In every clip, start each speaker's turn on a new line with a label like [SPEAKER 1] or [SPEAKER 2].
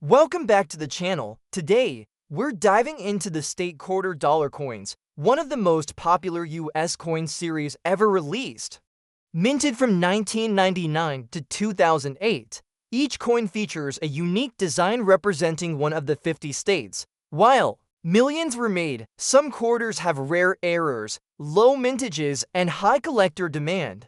[SPEAKER 1] Welcome back to the channel. Today, we're diving into the state quarter dollar coins, one of the most popular US coin series ever released. Minted from 1999 to 2008, each coin features a unique design representing one of the 50 states. While millions were made, some quarters have rare errors, low mintages, and high collector demand.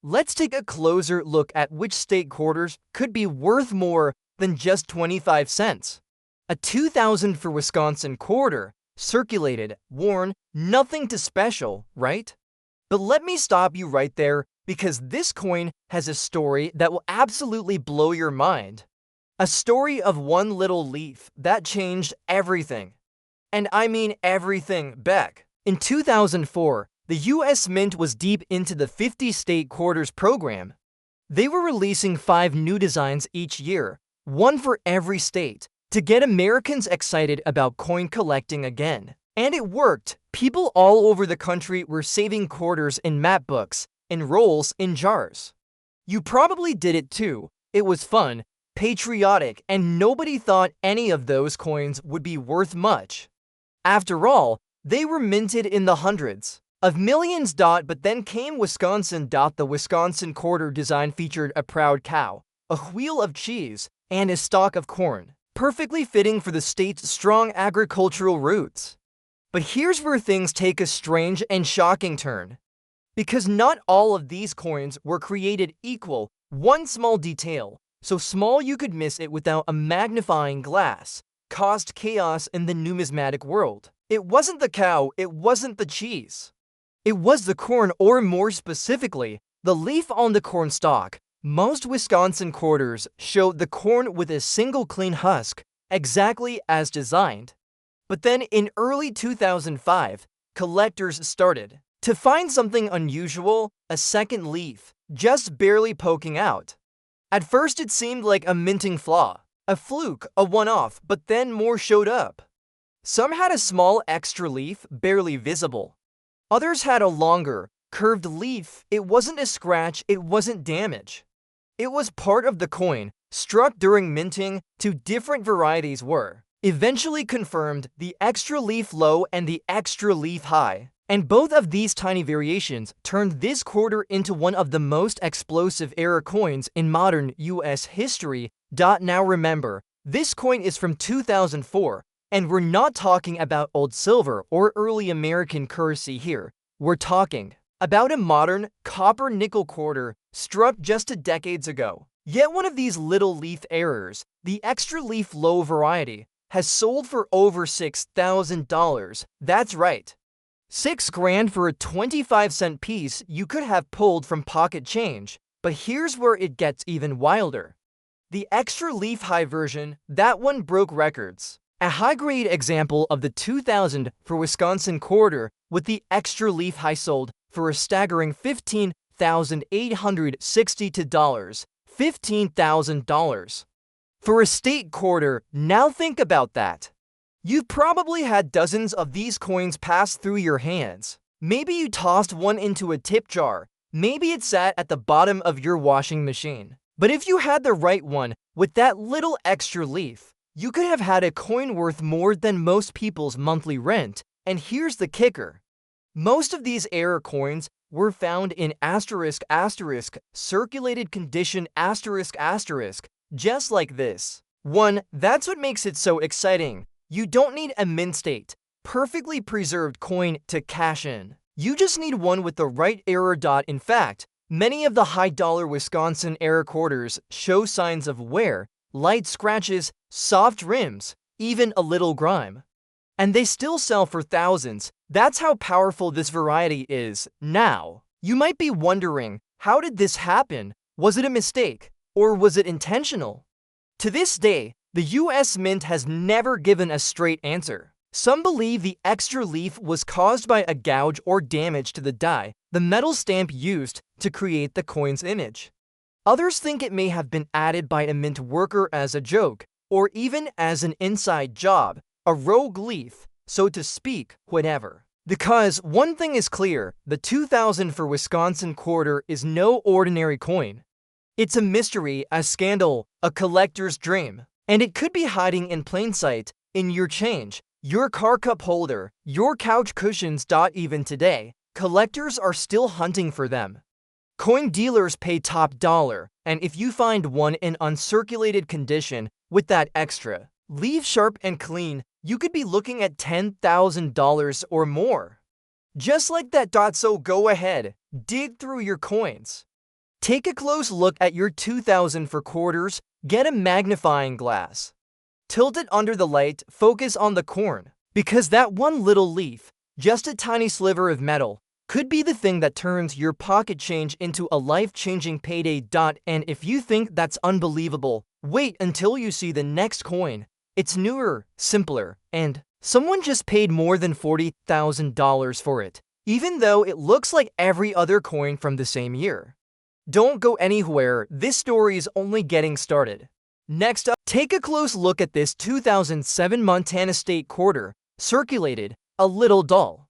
[SPEAKER 1] Let's take a closer look at which state quarters could be worth more than just 25 cents. A 2000 for Wisconsin quarter, circulated, worn, nothing too special, right? But let me stop you right there, because this coin has a story that will absolutely blow your mind. A story of one little leaf that changed everything. And I mean everything back. In 2004, the US Mint was deep into the 50 state quarters program. They were releasing 5 new designs each year, one for every state, to get Americans excited about coin collecting again. And it worked. People all over the country were saving quarters in map books and rolls in jars. You probably did it too. It was fun, patriotic, and nobody thought any of those coins would be worth much. After all, they were minted in the hundreds of millions. But then came Wisconsin. The Wisconsin quarter design featured a proud cow, a wheel of cheese, and a stalk of corn, perfectly fitting for the state's strong agricultural roots. But here's where things take a strange and shocking turn. Because not all of these coins were created equal, one small detail, so small you could miss it without a magnifying glass, caused chaos in the numismatic world. It wasn't the cow, it wasn't the cheese. It was the corn, or more specifically, the leaf on the corn stalk. Most Wisconsin quarters showed the corn with a single clean husk, exactly as designed. But then in early 2005, collectors started to find something unusual, a second leaf, just barely poking out. At first it seemed like a minting flaw, a fluke, a one-off, but then more showed up. Some had a small extra leaf, barely visible. Others had a longer, curved leaf. It wasn't a scratch, it wasn't damage. It was part of the coin, struck during minting. 2 different varieties were eventually confirmed, the extra leaf low and the extra leaf high. And both of these tiny variations turned this quarter into one of the most explosive era coins in modern US history. Now remember, this coin is from 2004, and we're not talking about old silver or early American currency here. We're talking about a modern copper-nickel quarter struck just 2 decades ago. Yet one of these little leaf errors, the extra leaf low variety, has sold for over $6,000. That's right. $6,000 for a 25-cent piece you could have pulled from pocket change. But here's where it gets even wilder. The extra leaf high version, that one broke records. A high-grade example of the 2000 for Wisconsin quarter with the extra leaf high sold for a staggering $15,862. $15,000. For a state quarter, now think about that. You've probably had dozens of these coins pass through your hands. Maybe you tossed one into a tip jar. Maybe it sat at the bottom of your washing machine. But if you had the right one with that little extra leaf, you could have had a coin worth more than most people's monthly rent. And here's the kicker. Most of these error coins were found in ***, circulated condition ***, just like this. That's what makes it so exciting. You don't need a mint state, perfectly preserved coin to cash in. You just need one with the right error. In fact, many of the high-dollar Wisconsin error quarters show signs of wear, light scratches, soft rims, even a little grime. And they still sell for thousands. That's how powerful this variety is. Now, you might be wondering, how did this happen? Was it a mistake? Or was it intentional? To this day, the US Mint has never given a straight answer. Some believe the extra leaf was caused by a gouge or damage to the die, the metal stamp used to create the coin's image. Others think it may have been added by a mint worker as a joke, or even as an inside job, a rogue leaf, so to speak, whatever. Because one thing is clear, the 2000 for Wisconsin quarter is no ordinary coin. It's a mystery, a scandal, a collector's dream. And it could be hiding in plain sight, in your change, your car cup holder, your couch cushions. Even today, collectors are still hunting for them. Coin dealers pay top dollar, and if you find one in uncirculated condition with that extra, leave sharp and clean, you could be looking at $10,000 or more. Just like that. So go ahead, dig through your coins. Take a close look at your 2000 for quarters, get a magnifying glass. Tilt it under the light, focus on the corn, because that one little leaf, just a tiny sliver of metal, could be the thing that turns your pocket change into a life-changing payday. And if you think that's unbelievable, wait until you see the next coin. It's newer, simpler, and someone just paid more than $40,000 for it, even though it looks like every other coin from the same year. Don't go anywhere, this story is only getting started. Next up, take a close look at this 2007 Montana State quarter, circulated, a little dull.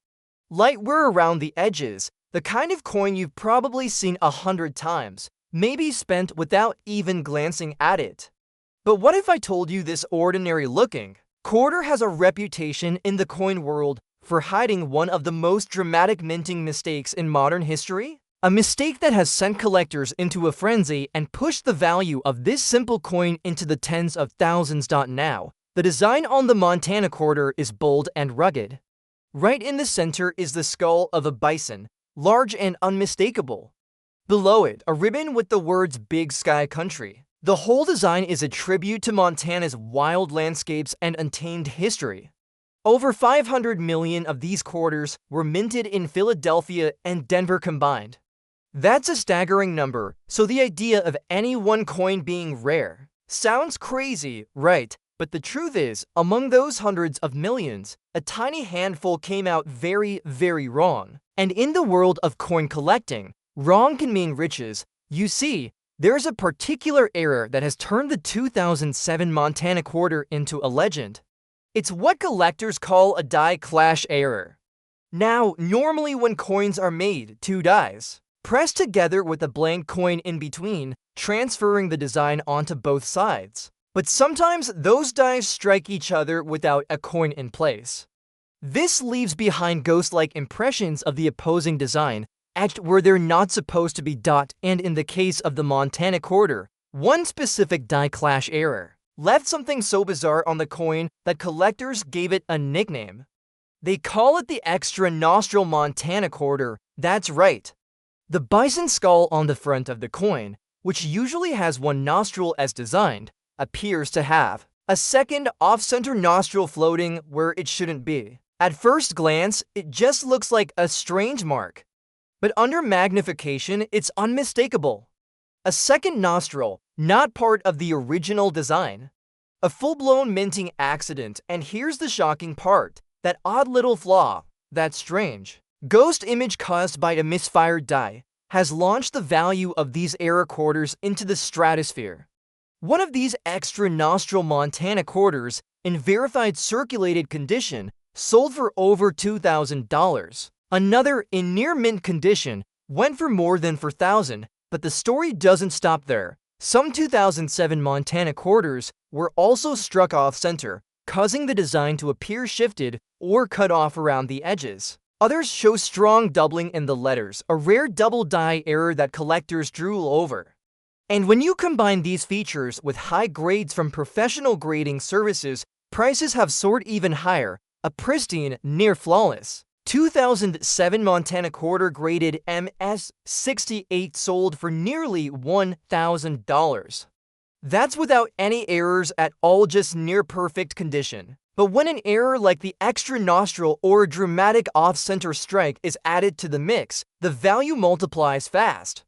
[SPEAKER 1] Light wear around the edges, the kind of coin you've probably seen 100 times, maybe spent without even glancing at it. But what if I told you this ordinary looking quarter has a reputation in the coin world for hiding one of the most dramatic minting mistakes in modern history? A mistake that has sent collectors into a frenzy and pushed the value of this simple coin into the tens of thousands. Now, the design on the Montana quarter is bold and rugged. Right in the center is the skull of a bison, large and unmistakable. Below it, a ribbon with the words Big Sky Country. The whole design is a tribute to Montana's wild landscapes and untamed history. Over 500 million of these quarters were minted in Philadelphia and Denver combined. That's a staggering number, so the idea of any one coin being rare sounds crazy, right? But the truth is, among those hundreds of millions, a tiny handful came out very, very wrong. And in the world of coin collecting, wrong can mean riches. You see, there's a particular error that has turned the 2007 Montana quarter into a legend. It's what collectors call a die clash error. Now, normally when coins are made, two dies pressed together with a blank coin in between, transferring the design onto both sides. But sometimes those dies strike each other without a coin in place. This leaves behind ghost-like impressions of the opposing design, etched where they're not supposed to be. And in the case of the Montana quarter, one specific die clash error left something so bizarre on the coin that collectors gave it a nickname. They call it the extra nostril Montana quarter. That's right. The bison skull on the front of the coin, which usually has one nostril as designed, appears to have a second off-center nostril floating where it shouldn't be. At first glance, it just looks like a strange mark. But under magnification, it's unmistakable. A second nostril, not part of the original design. A full-blown minting accident, and here's the shocking part. That odd little flaw, that strange ghost image caused by a misfired die, has launched the value of these error quarters into the stratosphere. One of these extra nostril Montana quarters, in verified circulated condition, sold for over $2,000. Another, in near mint condition, went for more than $4,000, but the story doesn't stop there. Some 2007 Montana quarters were also struck off-center, causing the design to appear shifted or cut off around the edges. Others show strong doubling in the letters, a rare double die error that collectors drool over. And when you combine these features with high grades from professional grading services, prices have soared even higher, a pristine, near-flawless 2007 Montana quarter graded MS-68 sold for nearly $1,000. That's without any errors at all, just near-perfect condition. But when an error like the extra nostril or a dramatic off-center strike is added to the mix, the value multiplies fast.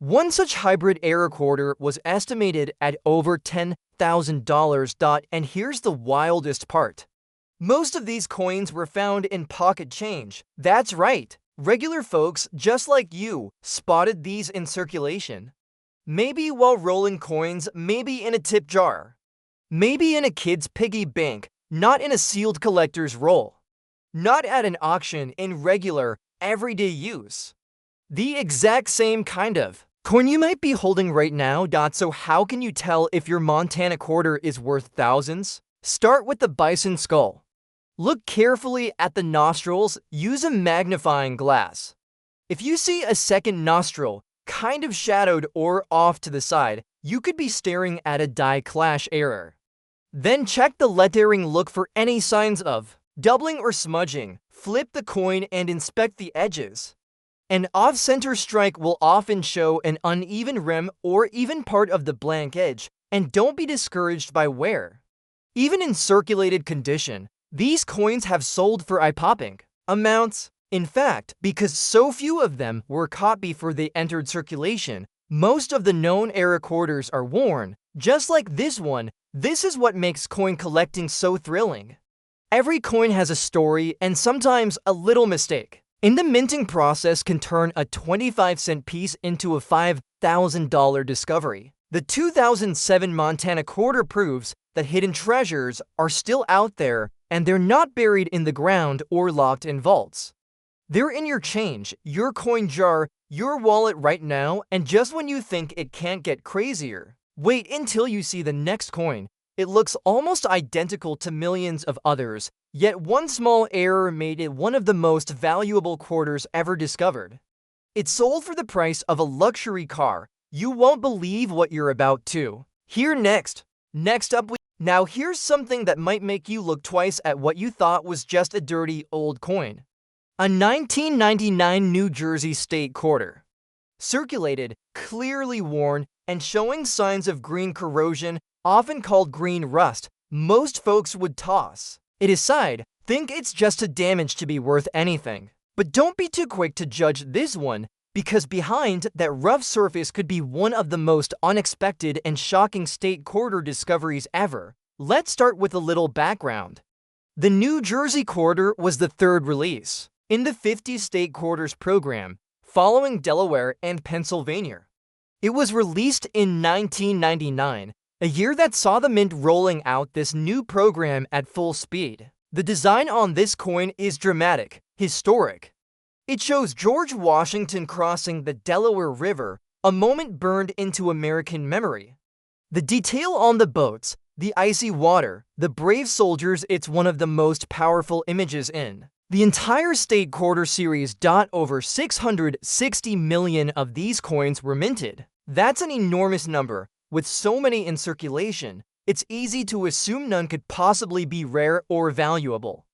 [SPEAKER 1] One such hybrid error quarter was estimated at over $10,000. And here's the wildest part. Most of these coins were found in pocket change. That's right, regular folks just like you spotted these in circulation. Maybe while rolling coins, maybe in a tip jar. Maybe in a kid's piggy bank, not in a sealed collector's roll. Not at an auction in regular, everyday use. The exact same kind of Coin you might be holding right now. So how can you tell if your Montana quarter is worth thousands? Start with the bison skull. Look carefully at the nostrils. Use a magnifying glass. If you see a second nostril, kind of shadowed or off to the side, you could be staring at a die clash error. Then check the lettering. Look for any signs of doubling or smudging. Flip the coin and inspect the edges. An off-center strike will often show an uneven rim or even part of the blank edge, and don't be discouraged by wear. Even in circulated condition, these coins have sold for eye-popping amounts. In fact, because so few of them were caught before they entered circulation, most of the known era quarters are worn. Just like this one, this is what makes coin collecting so thrilling. Every coin has a story and sometimes a little mistake in the minting process can turn a 25-cent piece into a $5,000 discovery. The 2007 Montana quarter proves that hidden treasures are still out there and they're not buried in the ground or locked in vaults. They're in your change, your coin jar, your wallet right now, and just when you think it can't get crazier, wait until you see the next coin. It looks almost identical to millions of others, yet one small error made it one of the most valuable quarters ever discovered. It sold for the price of a luxury car. You won't believe what you're about to hear next. Now here's something that might make you look twice at what you thought was just a dirty old coin. A 1999 New Jersey state quarter. Circulated, clearly worn, and showing signs of green corrosion, often called green rust, most folks would toss it aside, think it's just too damaged to be worth anything. But don't be too quick to judge this one, because behind that rough surface could be one of the most unexpected and shocking state quarter discoveries ever. Let's start with a little background. The New Jersey quarter was the third release in the 50 state quarters program, following Delaware and Pennsylvania. It was released in 1999, a year that saw the mint rolling out this new program at full speed. The design on this coin is dramatic, historic. It shows George Washington crossing the Delaware River, a moment burned into American memory. The detail on the boats, the icy water, the brave soldiers, it's one of the most powerful images in the entire state quarter series. Over 660 million of these coins were minted. That's an enormous number. With so many in circulation, it's easy to assume none could possibly be rare or valuable.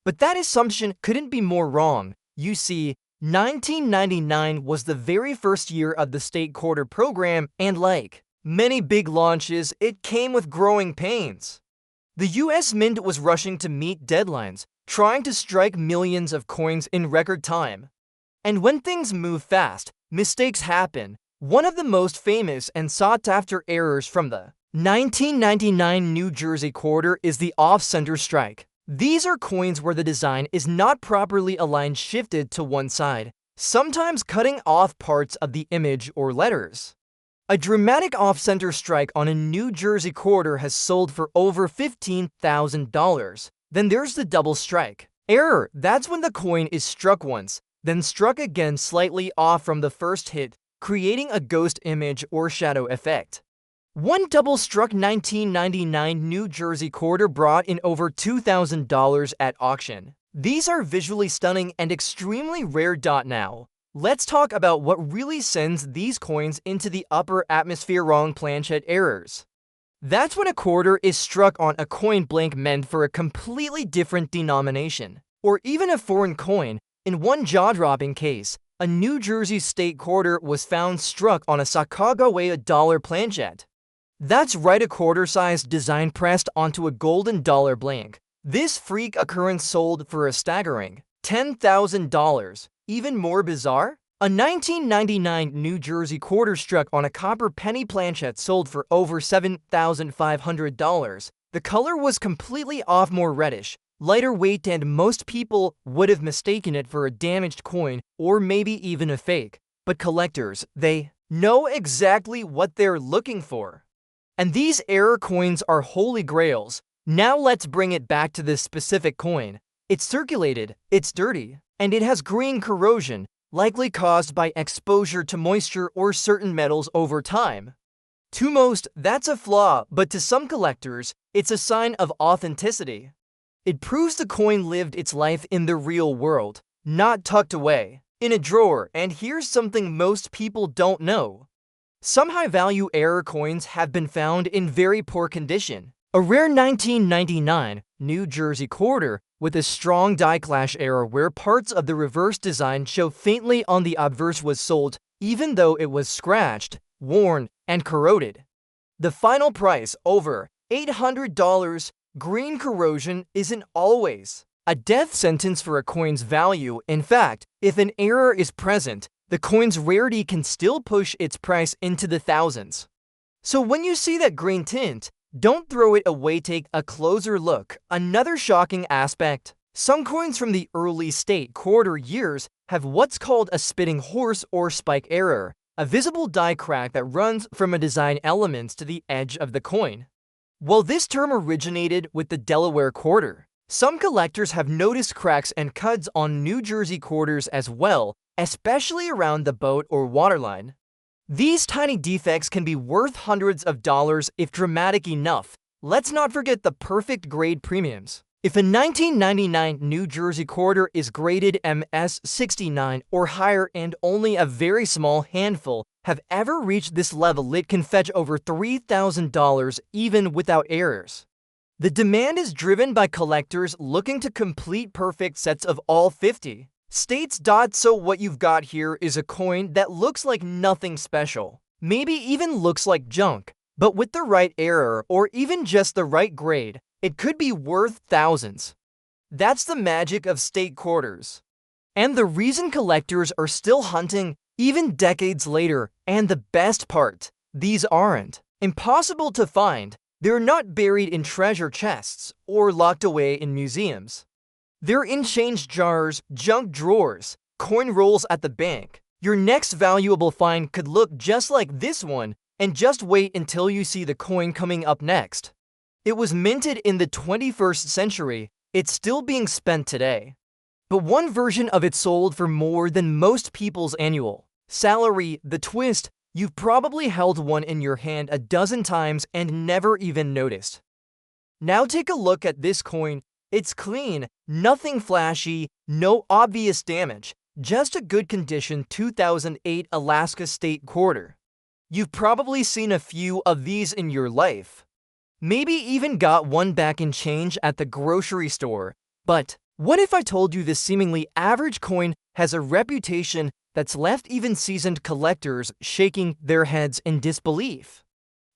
[SPEAKER 1] But that assumption couldn't be more wrong. You see, 1999 was the very first year of the state quarter program, and like many big launches, it came with growing pains. The US Mint was rushing to meet deadlines, trying to strike millions of coins in record time. And when things move fast, mistakes happen. One of the most famous and sought-after errors from the 1999 New Jersey quarter is the off-center strike. These are coins where the design is not properly aligned, shifted to one side, sometimes cutting off parts of the image or letters. A dramatic off-center strike on a New Jersey quarter has sold for over $15,000. Then there's the double strike error. That's when the coin is struck once, then struck again slightly off from the first hit, creating a ghost image or shadow effect. One double-struck 1999 New Jersey quarter brought in over $2,000 at auction. These are visually stunning and extremely rare. Now, let's talk about what really sends these coins into the upper atmosphere. Wrong planchet errors. That's when a quarter is struck on a coin blank meant for a completely different denomination, or even a foreign coin. In one jaw-dropping case, a New Jersey state quarter was found struck on a Sacagawea dollar planchet. That's right, a quarter-sized design pressed onto a golden dollar blank. This freak occurrence sold for a staggering $10,000. Even more bizarre, a 1999 New Jersey quarter struck on a copper penny planchet sold for over $7,500. The color was completely off, more reddish, lighter weight, and most people would have mistaken it for a damaged coin or maybe even a fake. But collectors, they know exactly what they're looking for. And these error coins are holy grails. Now let's bring it back to this specific coin. It's circulated, it's dirty, and it has green corrosion. likely caused by exposure to moisture or certain metals over time. To most, that's a flaw, but to some collectors, it's a sign of authenticity. It proves the coin lived its life in the real world, not tucked away in a drawer. And here's something most people don't know. Some high-value error coins have been found in very poor condition. A rare 1999 New Jersey quarter with a strong die clash error where parts of the reverse design show faintly on the obverse was sold even though it was scratched, worn, and corroded. The final price, over $800. Green corrosion isn't always a death sentence for a coin's value. In fact, if an error is present, the coin's rarity can still push its price into the thousands. So when you see that green tint, don't throw it away, take a closer look. Another shocking aspect: some coins from the early state quarter years have what's called a spitting horse or spike error, a visible die crack that runs from a design elements to the edge of the coin. While this term originated with the Delaware quarter, some collectors have noticed cracks and cuts on New Jersey quarters as well, especially around the boat or waterline. These tiny defects can be worth hundreds of dollars if dramatic enough. Let's not forget the perfect grade premiums. If a 1999 New Jersey quarter is graded MS 69 or higher and only a very small handful have ever reached this level, it can fetch over $3,000 even without errors. The demand is driven by collectors looking to complete perfect sets of all 50 states. So what you've got here is a coin that looks like nothing special, maybe even looks like junk, but with the right error or even just the right grade, it could be worth thousands. That's the magic of state quarters, and the reason collectors are still hunting even decades later. And the best part, these aren't impossible to find. They're not buried in treasure chests or locked away in museums. They're in change jars, junk drawers, coin rolls at the bank. Your next valuable find could look just like this one, and just wait until you see the coin coming up next. It was minted in the 21st century. It's still being spent today. But one version of it sold for more than most people's annual salary. The twist: you've probably held one in your hand a dozen times and never even noticed. Now take a look at this coin. It's clean, nothing flashy, no obvious damage, just a good condition 2008 Alaska State quarter. You've probably seen a few of these in your life. Maybe even got one back in change at the grocery store. But what if I told you this seemingly average coin has a reputation that's left even seasoned collectors shaking their heads in disbelief?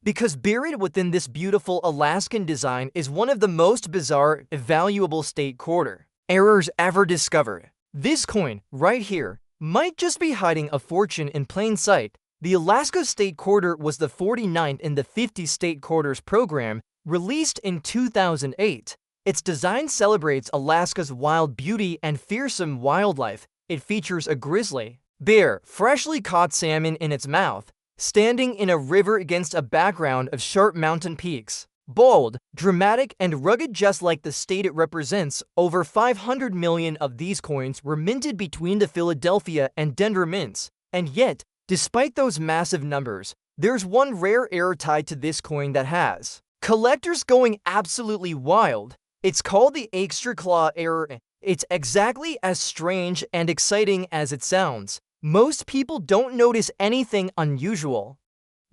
[SPEAKER 1] Because buried within this beautiful Alaskan design is one of the most bizarre, valuable state quarter errors ever discovered. This coin, right here, might just be hiding a fortune in plain sight. The Alaska State Quarter was the 49th in the 50 State Quarters program, released in 2008. Its design celebrates Alaska's wild beauty and fearsome wildlife. It features a grizzly bear, freshly caught salmon in its mouth, standing in a river against a background of sharp mountain peaks. Bold, dramatic, and rugged, just like the state it represents. Over 500 million of these coins were minted between the Philadelphia and Denver mints. And yet, despite those massive numbers, there's one rare error tied to this coin that has collectors going absolutely wild. It's called the extra claw error. It's exactly as strange and exciting as it sounds. Most people don't notice anything unusual.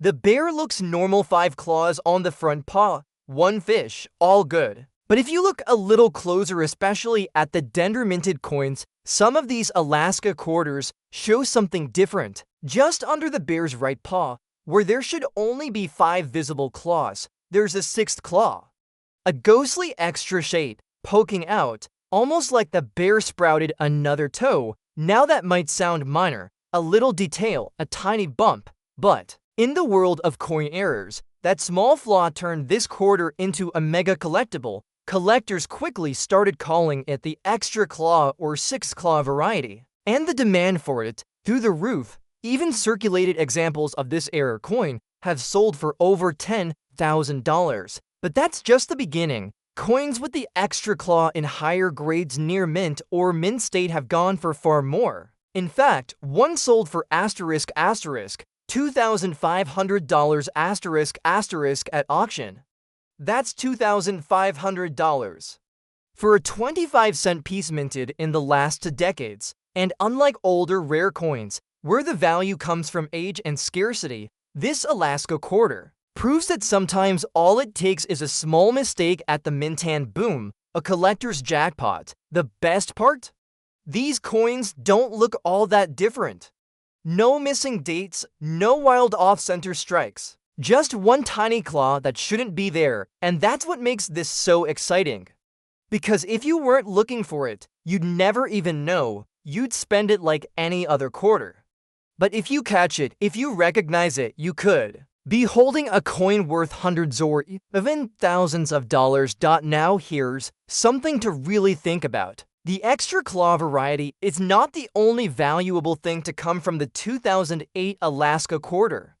[SPEAKER 1] The bear looks normal, 5 claws on the front paw, 1 fish, all good. But if you look a little closer, especially at the Denver minted coins, some of these Alaska quarters show something different. Just under the bear's right paw, where there should only be 5 visible claws, there's a 6th claw. A ghostly extra shade poking out, almost like the bear sprouted another toe. Now that might sound minor, a little detail, a tiny bump, but in the world of coin errors, that small flaw turned this quarter into a mega collectible. Collectors quickly started calling it the extra claw or 6th claw variety, and the demand for it through the roof. Even circulated examples of this error coin have sold for over $10,000. But that's just the beginning. Coins with the extra claw in higher grades near mint or mint state have gone for far more. In fact, one sold for $2,500 at auction. That's $2,500 for a 25-cent piece minted in the last 2 decades. And unlike older rare coins, where the value comes from age and scarcity, this Alaska quarter proves that sometimes all it takes is a small mistake at the mint and boom, a collector's jackpot. The best part? These coins don't look all that different. No missing dates, no wild off-center strikes. Just one tiny claw that shouldn't be there, and that's what makes this so exciting. Because if you weren't looking for it, you'd never even know. You'd spend it like any other quarter. But if you catch it, if you recognize it, you could be holding a coin worth hundreds or even thousands of dollars. Now here's something to really think about. The extra claw variety is not the only valuable thing to come from the 2008 Alaska quarter.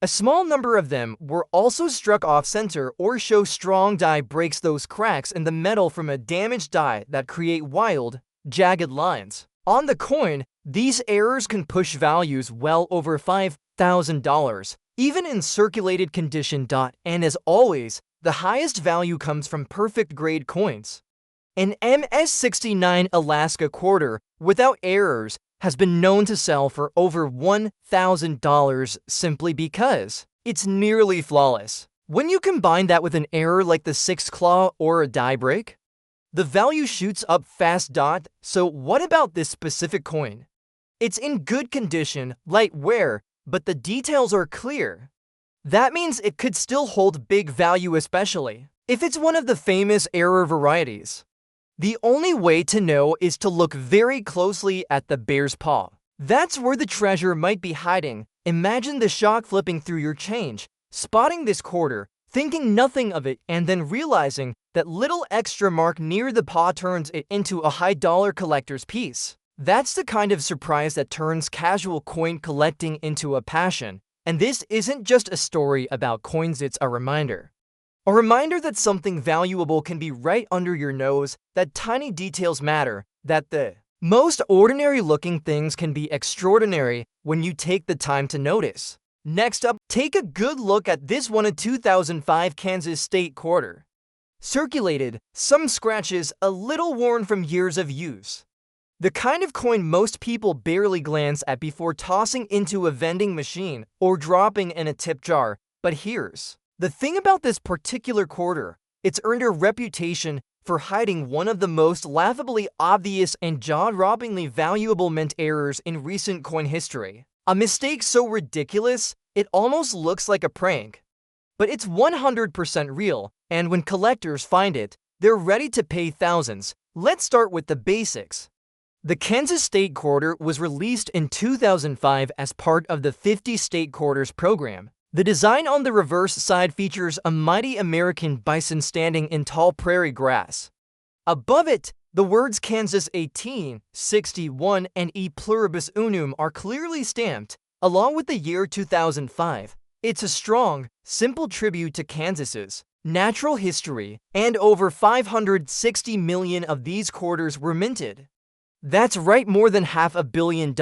[SPEAKER 1] A small number of them were also struck off-center or show strong die breaks, those cracks in the metal from a damaged die that create wild, jagged lines. On the coin, these errors can push values well over $5,000, even in circulated condition. And as always, the highest value comes from perfect grade coins. An MS-69 Alaska quarter without errors has been known to sell for over $1,000 simply because it's nearly flawless. When you combine that with an error like the 6th claw or a die break, the value shoots up fast. So what about this specific coin? It's in good condition, light wear, but the details are clear. That means it could still hold big value, especially if it's one of the famous error varieties. The only way to know is to look very closely at the bear's paw. That's where the treasure might be hiding. Imagine the shock flipping through your change, spotting this quarter, thinking nothing of it, and then realizing that little extra mark near the paw turns it into a high-dollar collector's piece. That's the kind of surprise that turns casual coin collecting into a passion. And this isn't just a story about coins, it's a reminder. A reminder that something valuable can be right under your nose, that tiny details matter, that the most ordinary-looking things can be extraordinary when you take the time to notice. Next up, take a good look at this one, a 2005 Kansas State quarter. Circulated, some scratches, a little worn from years of use. The kind of coin most people barely glance at before tossing into a vending machine or dropping in a tip jar. But here's the thing about this particular quarter: it's earned a reputation for hiding one of the most laughably obvious and jaw-droppingly valuable mint errors in recent coin history. A mistake so ridiculous, it almost looks like a prank. But it's 100% real, and when collectors find it, they're ready to pay thousands. Let's start with the basics. The Kansas State quarter was released in 2005 as part of the 50 State Quarters program. The design on the reverse side features a mighty American bison standing in tall prairie grass. Above it, the words Kansas 1861 and E pluribus unum are clearly stamped, along with the year 2005. It's a strong, simple tribute to Kansas's natural history, and over 560 million of these quarters were minted. That's right, more than $500 million.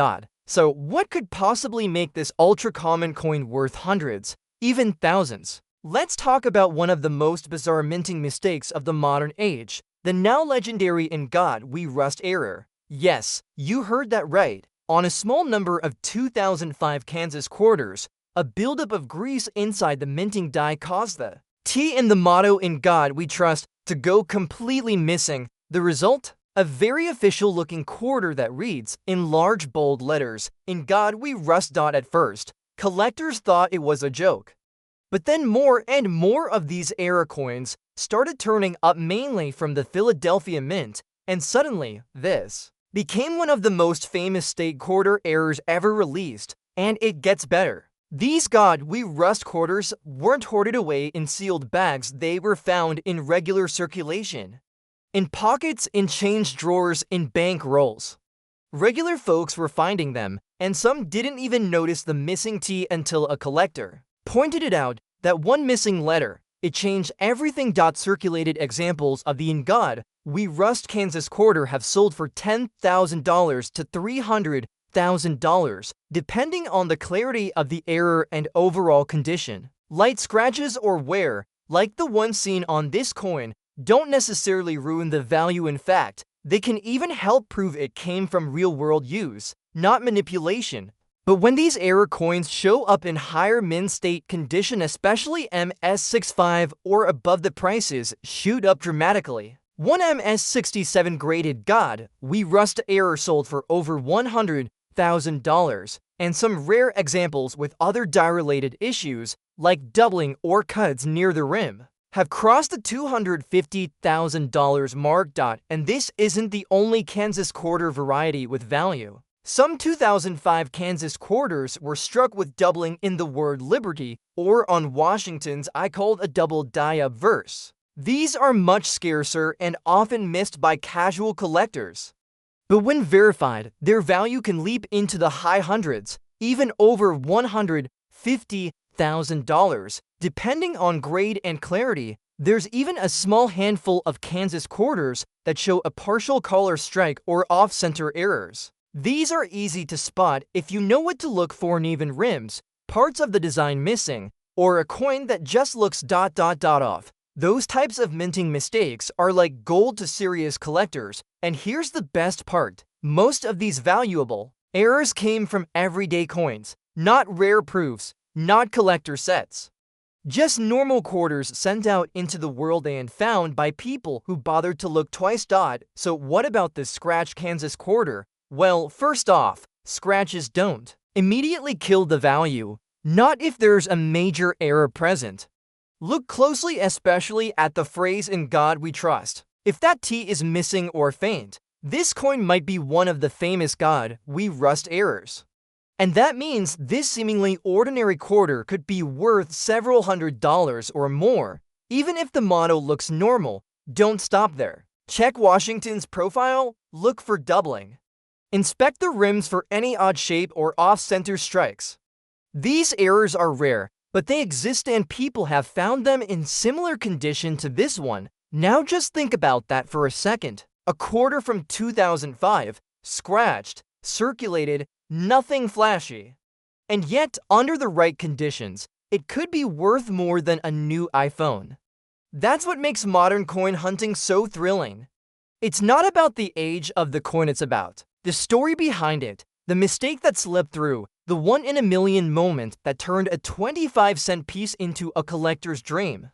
[SPEAKER 1] So what could possibly make this ultra-common coin worth hundreds, even thousands? Let's talk about one of the most bizarre minting mistakes of the modern age, the now legendary "In God We Rust" error. Yes, you heard that right. On a small number of 2005 Kansas quarters, a buildup of grease inside the minting die caused the T in the motto "In God We Trust" to go completely missing. The result? A very official-looking quarter that reads, in large bold letters, "In God We Rust." At first, collectors thought it was a joke. But then more and more of these error coins started turning up, mainly from the Philadelphia Mint, and suddenly, this became one of the most famous state quarter errors ever released. And it gets better. These God We Rust quarters weren't hoarded away in sealed bags, they were found in regular circulation. In pockets, in change drawers, in bank rolls. Regular folks were finding them, and some didn't even notice the missing T until a collector pointed it out. That one missing letter, it changed everything. Circulated examples of the "In God We Rust" Kansas quarter have sold for $10,000 to $300,000 $100,000, depending on the clarity of the error and overall condition. Light scratches or wear, like the one seen on this coin, don't necessarily ruin the value. In fact, they can even help prove it came from real-world use, not manipulation. But when these error coins show up in higher mint state condition, especially MS65 or above, the prices shoot up dramatically. One MS67 graded God, we rust error sold for over $100,000, and some rare examples with other die-related issues, like doubling or cuts near the rim, have crossed the $250,000 mark. And this isn't the only Kansas quarter variety with value. Some 2005 Kansas quarters were struck with doubling in the word liberty, or on Washington's I called a double die-up verse. These are much scarcer and often missed by casual collectors. But when verified, their value can leap into the high hundreds, even over $150,000, depending on grade and clarity. There's even a small handful of Kansas quarters that show a partial color strike or off-center errors. These are easy to spot if you know what to look for: uneven rims, parts of the design missing, or a coin that just looks off. Those types of minting mistakes are like gold to serious collectors. And here's the best part: most of these valuable errors came from everyday coins, not rare proofs, not collector sets. Just normal quarters sent out into the world and found by people who bothered to look twice. So what about this scratch Kansas quarter? Well, first off, scratches don't immediately kill the value, not if there's a major error present. Look closely, especially at the phrase "In God We Trust." If that T is missing or faint, this coin might be one of the famous God We Rust errors. And that means this seemingly ordinary quarter could be worth several $100s or more. Even if the motto looks normal, don't stop there. Check Washington's profile, look for doubling. Inspect the rims for any odd shape or off-center strikes. These errors are rare, but they exist and people have found them in similar condition to this one. Now just think about that for a second. A quarter from 2005, scratched, circulated, nothing flashy. And yet, under the right conditions, it could be worth more than a new iPhone. That's what makes modern coin hunting so thrilling. It's not about the age of the coin, it's about the story behind it, the mistake that slipped through, the one-in-a-million moment that turned a 25-cent piece into a collector's dream.